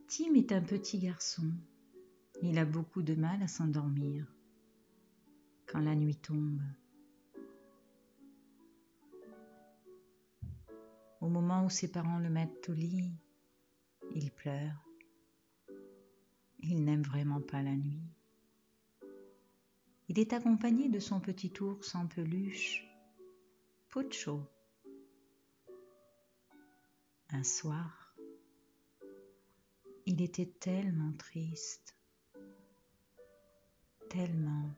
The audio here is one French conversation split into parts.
Tim est un petit garçon. Il a beaucoup de mal à s'endormir quand la nuit tombe. Au moment où ses parents le mettent au lit, il pleure. Il n'aime vraiment pas la nuit. Il est accompagné de son petit ours en peluche, Pocho. Un soir, il était tellement triste, tellement.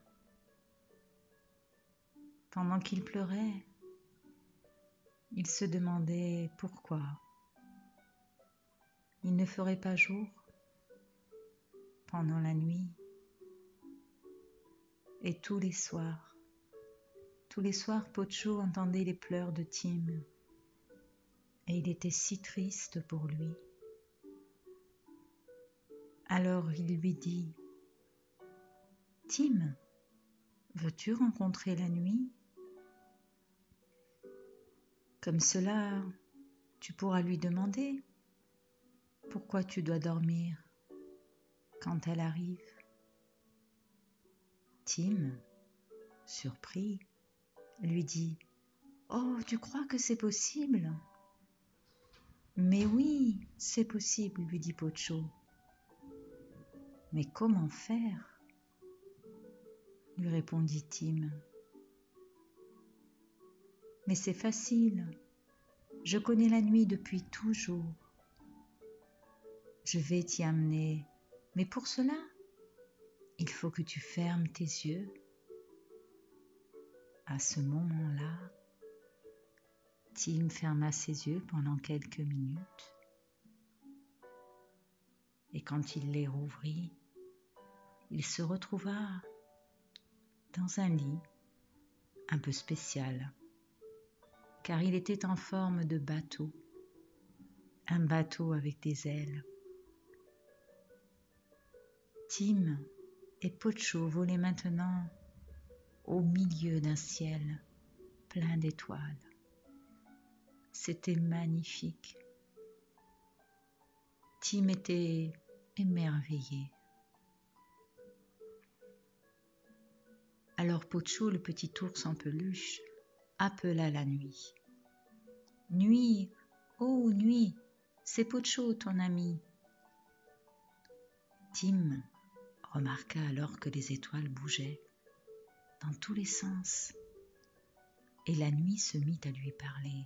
Pendant qu'il pleurait, il se demandait pourquoi il ne ferait pas jour pendant la nuit. Et tous les soirs, Pocho entendait les pleurs de Tim et il était si triste pour lui. Alors il lui dit : « Tim, veux-tu rencontrer la nuit ? Comme cela, tu pourras lui demander pourquoi tu dois dormir quand elle arrive. » Tim, surpris, lui dit : « Oh, tu crois que c'est possible ? » »« Mais oui, c'est possible, » lui dit Pocho. « Mais comment faire ? » lui répondit Tim. « Mais c'est facile, je connais la nuit depuis toujours. Je vais t'y amener, mais pour cela, il faut que tu fermes tes yeux. » À ce moment-là, Tim ferma ses yeux pendant quelques minutes. Et quand il les rouvrit, il se retrouva dans un lit un peu spécial, car il était en forme de bateau, un bateau avec des ailes. Tim et Pocho volaient maintenant au milieu d'un ciel plein d'étoiles. C'était magnifique. Tim était émerveillé. Alors Pocho, le petit ours en peluche, appela la nuit. « Nuit, oh nuit, c'est Pocho ton ami. » Tim remarqua alors que les étoiles bougeaient dans tous les sens et la nuit se mit à lui parler.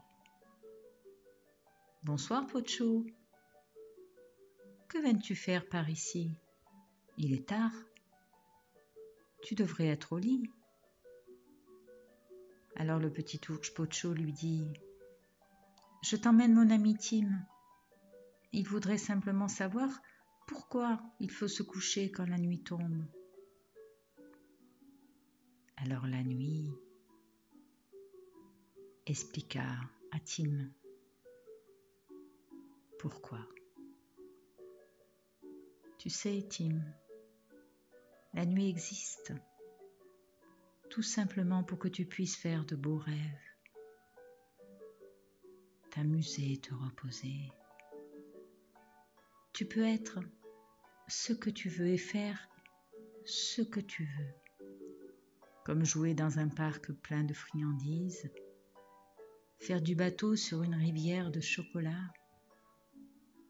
« Bonsoir Pocho, que viens-tu faire par ici ? Il est tard. Tu devrais être au lit. » Alors le petit ours Pocho lui dit : « Je t'emmène mon ami Tim. Il voudrait simplement savoir pourquoi il faut se coucher quand la nuit tombe. » Alors la nuit expliqua à Tim pourquoi. « Tu sais, Tim, la nuit existe tout simplement pour que tu puisses faire de beaux rêves, t'amuser, te reposer. Tu peux être ce que tu veux et faire ce que tu veux, comme jouer dans un parc plein de friandises, faire du bateau sur une rivière de chocolat,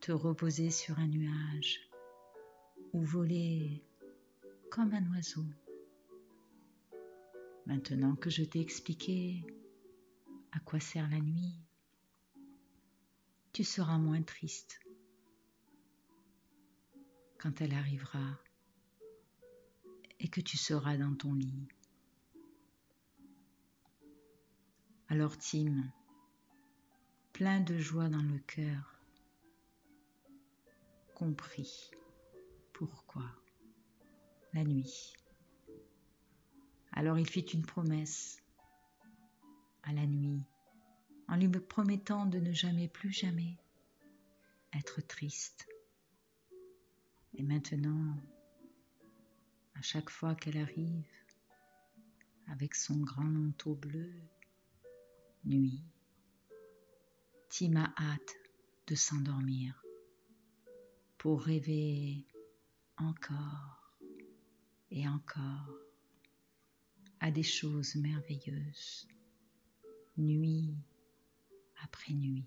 te reposer sur un nuage ou voler comme un oiseau. Maintenant que je t'ai expliqué à quoi sert la nuit, tu seras moins triste quand elle arrivera et que tu seras dans ton lit. » Alors Tim, plein de joie dans le cœur, comprit pourquoi la nuit. Alors il fit une promesse à la nuit en lui promettant de ne jamais, plus jamais, être triste. Et maintenant, à chaque fois qu'elle arrive, avec son grand manteau bleu, nuit, Tim a hâte de s'endormir pour rêver encore et encore à des choses merveilleuses, nuit après nuit.